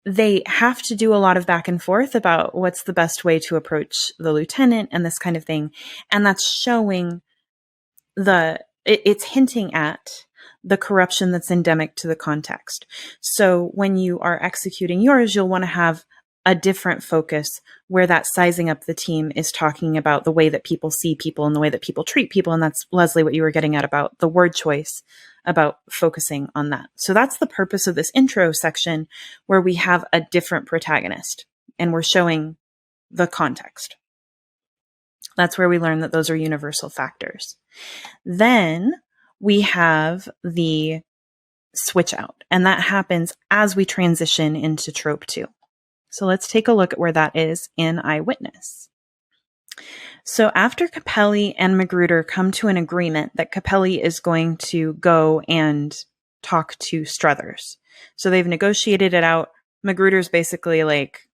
they have to do a lot of back and forth about what's the best way to approach the lieutenant and this kind of thing. And that's showing it's hinting at the corruption that's endemic to the context. So when you are executing yours, you'll want to have a different focus where that sizing up the team is talking about the way that people see people and the way that people treat people. And that's, Leslie, what you were getting at about the word choice about focusing on that. So that's the purpose of this intro section, where we have a different protagonist and we're showing the context. That's where we learn that those are universal factors. Then we have the switch out, and that happens as we transition into trope 2. So let's take a look at where that is in Eyewitness. So after Capelli and Magruder come to an agreement that Capelli is going to go and talk to Struthers. So they've negotiated it out. Magruder's basically like,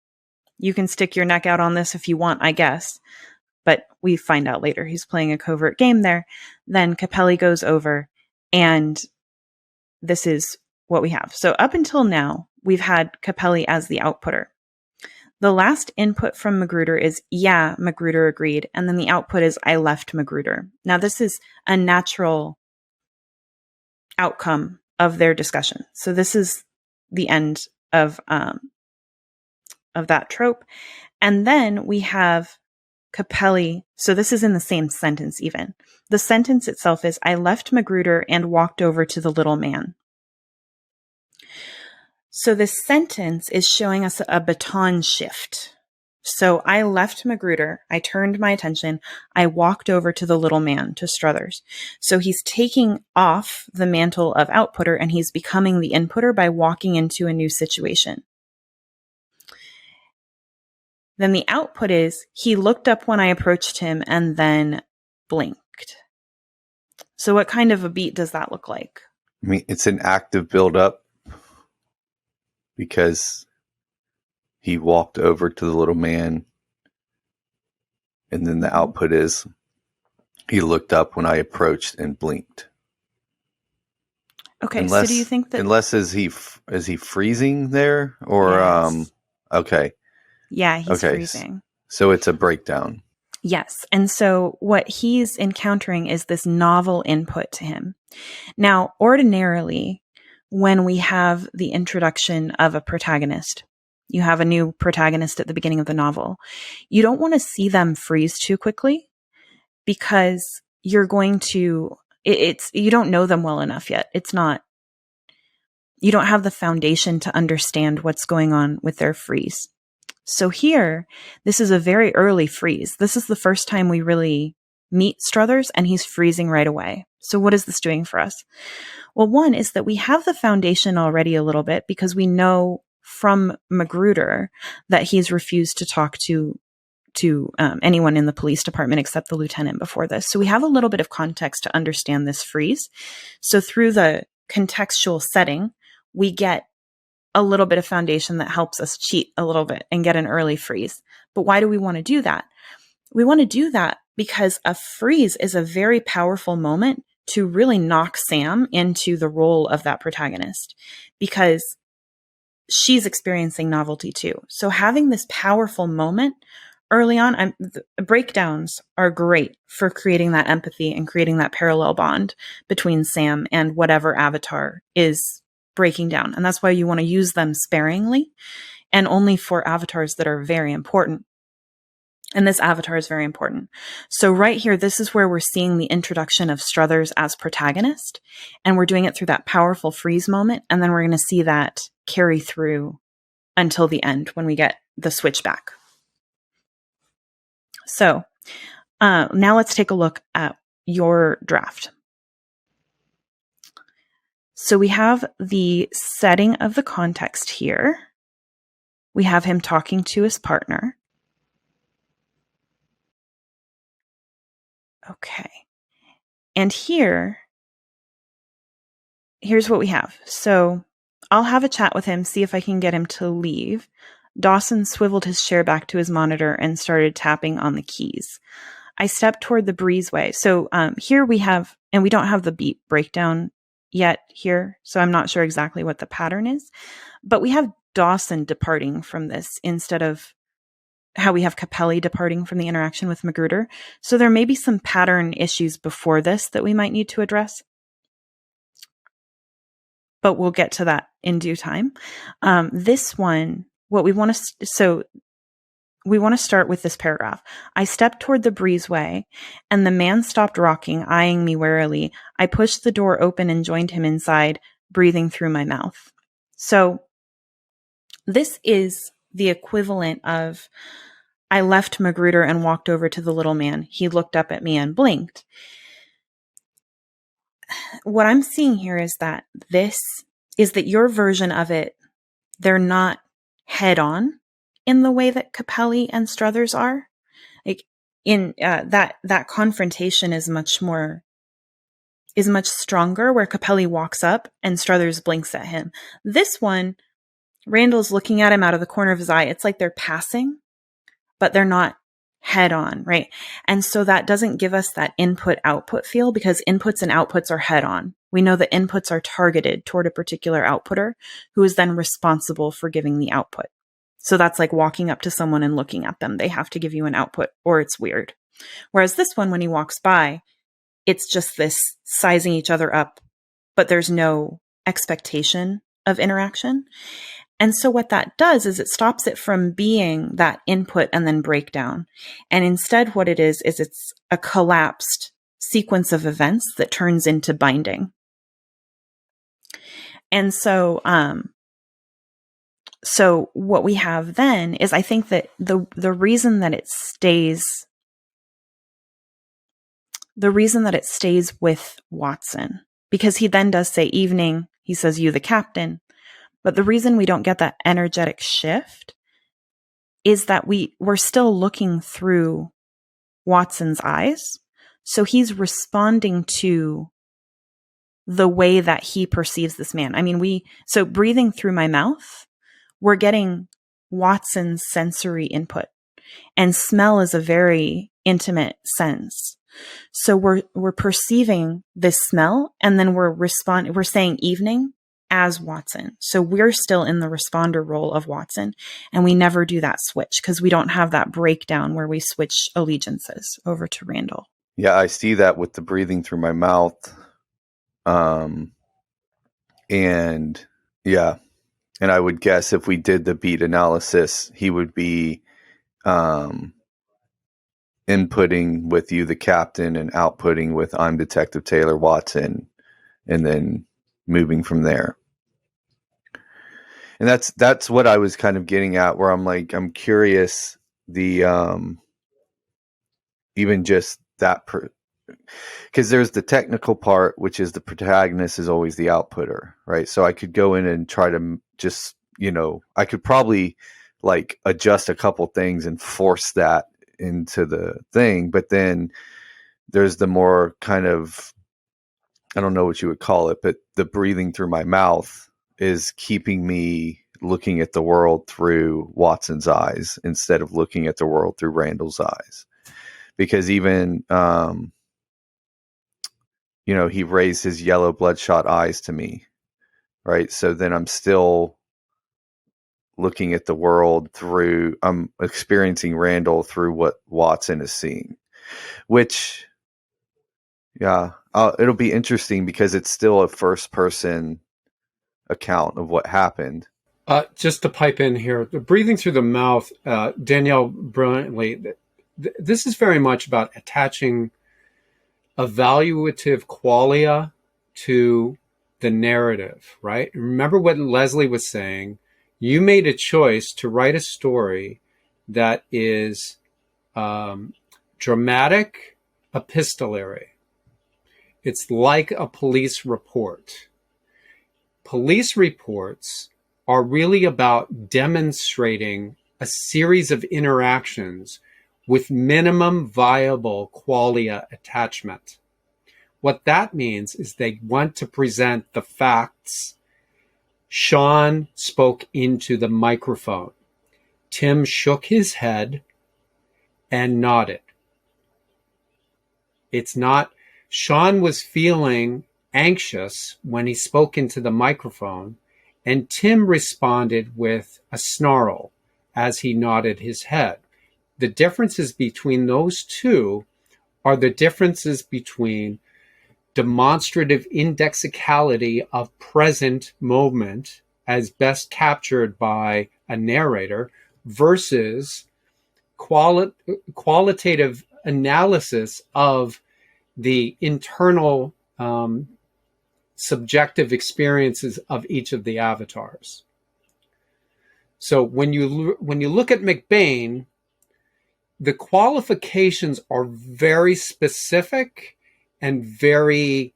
you can stick your neck out on this if you want, I guess. But we find out later he's playing a covert game there. Then Capelli goes over, and this is what we have. So up until now, we've had Capelli as the outputter. The last input from Magruder is, yeah, Magruder agreed. And then the output is, I left Magruder. Now, this is a natural outcome of their discussion. So this is the end of that trope. And then we have Capelli. So this is in the same sentence even. The sentence itself is, I left Magruder and walked over to the little man. So this sentence is showing us a baton shift. So I left Magruder, I turned my attention, I walked over to the little man, to Struthers. So he's taking off the mantle of outputter and he's becoming the inputter by walking into a new situation. Then the output is, he looked up when I approached him and then blinked. So what kind of a beat does that look like? I mean, it's an active build-up because he walked over to the little man, and then the output is, he looked up when I approached and blinked. Okay, so do you think that... Unless, is he freezing there? Or, yes. Okay. Yeah, he's freezing. So it's a breakdown. Yes. And so what he's encountering is this novel input to him. Now, ordinarily, when we have the introduction of a protagonist, you have a new protagonist at the beginning of the novel, you don't want to see them freeze too quickly because you're going to, you don't know them well enough yet. You don't have the foundation to understand what's going on with their freeze. So here, this is a very early freeze. This is the first time we really meet Struthers, and he's freezing right away. So what is this doing for us? Well, one is that we have the foundation already a little bit because we know from Magruder that he's refused to talk to anyone in the police department except the lieutenant before this. So we have a little bit of context to understand this freeze. So through the contextual setting, we get a little bit of foundation that helps us cheat a little bit and get an early freeze. But why do we want to do that? We want to do that because a freeze is a very powerful moment to really knock Sam into the role of that protagonist because she's experiencing novelty too. So having this powerful moment early on, the breakdowns are great for creating that empathy and creating that parallel bond between Sam and whatever avatar is breaking down. And that's why you want to use them sparingly and only for avatars that are very important. And this avatar is very important. So right here, this is where we're seeing the introduction of Struthers as protagonist. And we're doing it through that powerful freeze moment. And then we're going to see that carry through until the end when we get the switch back. So now let's take a look at your draft. So we have the setting of the context here. We have him talking to his partner. Okay. And here's what we have. So I'll have a chat with him, see if I can get him to leave. Dawson swiveled his chair back to his monitor and started tapping on the keys. I stepped toward the breezeway. So here we have, and we don't have the beat breakdown yet here, so I'm not sure exactly what the pattern is, but we have Dawson departing from this instead of how we have Capelli departing from the interaction with Magruder. So there may be some pattern issues before this that we might need to address, but we'll get to that in due time. This one, what we want to, so we want to start with this paragraph. I stepped toward the breezeway, and the man stopped rocking, eyeing me warily. I pushed the door open and joined him inside, breathing through my mouth. So this is the equivalent of, I left Magruder and walked over to the little man. He looked up at me and blinked. What I'm seeing here is that your version of it, they're not head on in the way that Capelli and Struthers are. Like in that confrontation is much stronger, where Capelli walks up and Struthers blinks at him. This one, Randall's looking at him out of the corner of his eye. It's like they're passing, but they're not head on, right? And so that doesn't give us that input-output feel, because inputs and outputs are head on. We know that inputs are targeted toward a particular outputter who is then responsible for giving the output. So that's like walking up to someone and looking at them. They have to give you an output or it's weird. Whereas this one, when he walks by, it's just this sizing each other up, but there's no expectation of interaction. And so what that does is it stops it from being that input and then breakdown. And instead what it is it's a collapsed sequence of events that turns into binding. And so, so what we have then is, I think that the reason that it stays with Watson, because he then does say evening, he says, you the captain. But the reason we don't get that energetic shift is that we're still looking through Watson's eyes. So he's responding to the way that he perceives this man. I mean, so breathing through my mouth, we're getting Watson's sensory input, and smell is a very intimate sense. So we're perceiving this smell, and then we're saying evening as Watson. So we're still in the responder role of Watson, and we never do that switch because we don't have that breakdown where we switch allegiances over to Randall. Yeah, I see that with the breathing through my mouth. And yeah, and I would guess if we did the beat analysis, he would be inputting with you, the captain, and outputting with I'm Detective Taylor Watson, and then moving from there. And that's what I was kind of getting at, where I'm like, I'm curious, the even just that because there's the technical part, which is the protagonist is always the outputter, right? So I could go in and try to just, I could probably like adjust a couple things and force that into the thing. But then there's the more kind of, I don't know what you would call it, but the breathing through my mouth is keeping me looking at the world through Watson's eyes instead of looking at the world through Randall's eyes. Because even, he raised his yellow bloodshot eyes to me, right? So then I'm still looking at the world I'm experiencing Randall through what Watson is seeing, which, yeah, it'll be interesting because it's still a first person account of what happened. Just to pipe in here, the breathing through the mouth, Danielle brilliantly, this is very much about attaching evaluative qualia to the narrative, right? Remember what Leslie was saying. You made a choice to write a story that is dramatic, epistolary. It's like a police report. Police reports are really about demonstrating a series of interactions with minimum viable qualia attachment. What that means is they want to present the facts. Sean spoke into the microphone. Tim shook his head and nodded. It's not, Sean was feeling anxious when he spoke into the microphone, and Tim responded with a snarl as he nodded his head. The differences between those two are the differences between demonstrative indexicality of present moment as best captured by a narrator versus qualitative analysis of the internal subjective experiences of each of the avatars. So when you look at McBain, the qualifications are very specific and very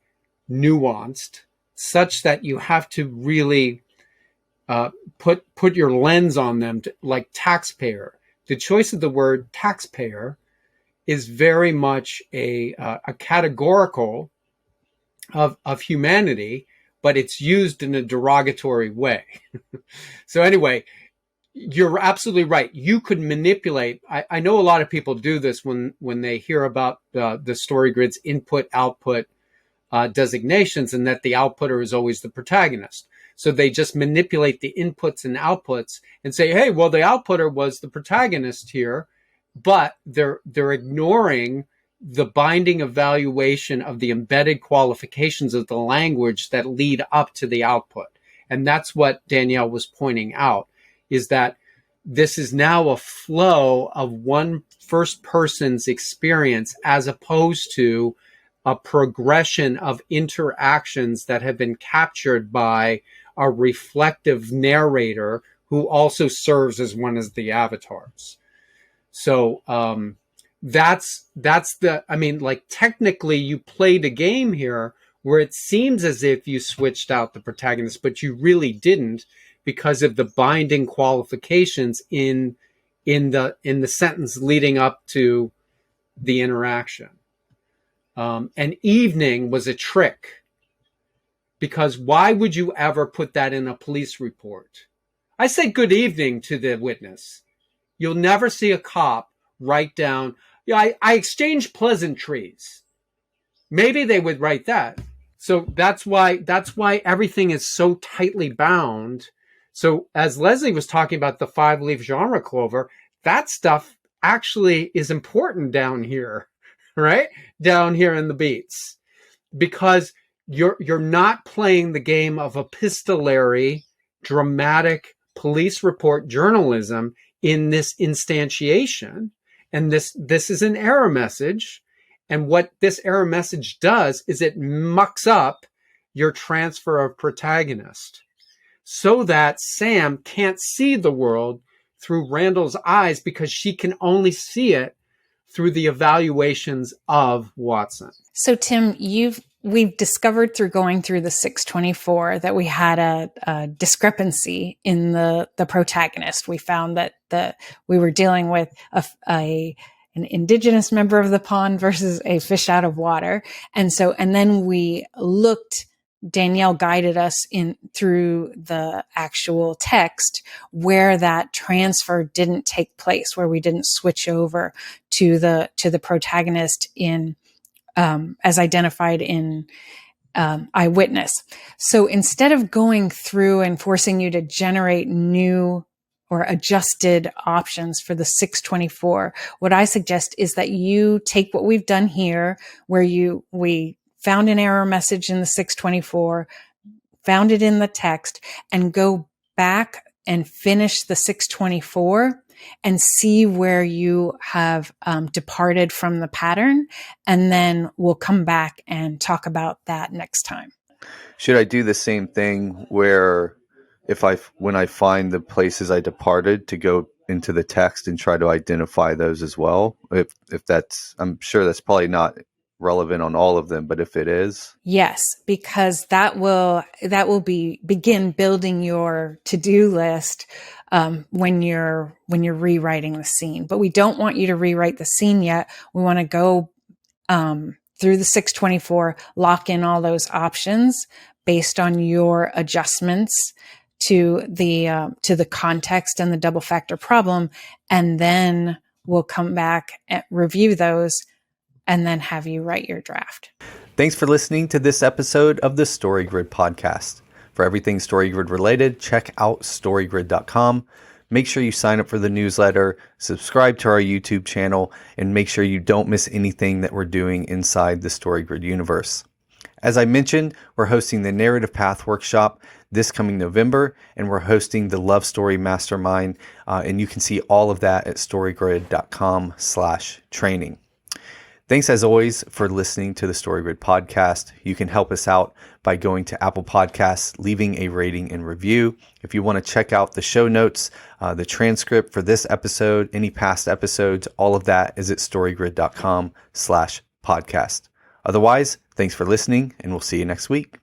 nuanced, such that you have to really put your lens on them, like taxpayer. The choice of the word taxpayer is very much a categorical of humanity, but it's used in a derogatory way. So anyway, you're absolutely right. You could manipulate. I know a lot of people do this when they hear about the story grid's input-output designations, and that the outputter is always the protagonist. So they just manipulate the inputs and outputs and say, hey, well, the outputter was the protagonist here, but they're ignoring the binding evaluation of the embedded qualifications of the language that lead up to the output. And that's what Danielle was pointing out, is that this is now a flow of one first person's experience, as opposed to a progression of interactions that have been captured by a reflective narrator who also serves as one of the avatars. So that's technically you played a game here where it seems as if you switched out the protagonist, but you really didn't, because of the binding qualifications in the sentence leading up to the interaction. And evening was a trick, because why would you ever put that in a police report? I say good evening to the witness. You'll never see a cop write down, I exchanged pleasantries. Maybe they would write that. So that's why everything is so tightly bound. So as Leslie was talking about the 5-leaf genre clover, that stuff actually is important down here, right? Down here in the beats, because you're not playing the game of epistolary, dramatic police report journalism in this instantiation. And this is an error message. And what this error message does is it mucks up your transfer of protagonist, so that Sam can't see the world through Randall's eyes, because she can only see it through the evaluations of Watson. So Tim, we've discovered through going through the 624 that we had a discrepancy in the protagonist. We found that we were dealing with an indigenous member of the pond versus a fish out of water. And then we looked, Danielle guided us through the actual text where that transfer didn't take place, where we didn't switch over to the protagonist in as identified in eyewitness. So instead of going through and forcing you to generate new or adjusted options for the 624, what I suggest is that you take what we've done here, where we found an error message in the 624, found it in the text, and go back and finish the 624 and see where you have departed from the pattern. And then we'll come back and talk about that next time. Should I do the same thing where when I find the places I departed, to go into the text and try to identify those as well? If that's, I'm sure that's probably not relevant on all of them, but if it is, yes, because that will begin building your to-do list when you're rewriting the scene. But we don't want you to rewrite the scene yet. We want to go through the 624, lock in all those options based on your adjustments to the context and the double factor problem, and then we'll come back and review those and then have you write your draft. Thanks for listening to this episode of the StoryGrid podcast. For everything StoryGrid related, check out storygrid.com. Make sure you sign up for the newsletter, subscribe to our YouTube channel, and make sure you don't miss anything that we're doing inside the StoryGrid universe. As I mentioned, we're hosting the Narrative Path Workshop this coming November, and we're hosting the Love Story Mastermind, and you can see all of that at storygrid.com/training. Thanks as always for listening to the StoryGrid podcast. You can help us out by going to Apple Podcasts, leaving a rating and review. If you want to check out the show notes, the transcript for this episode, any past episodes, all of that is at storygrid.com/podcast. Otherwise, thanks for listening, and we'll see you next week.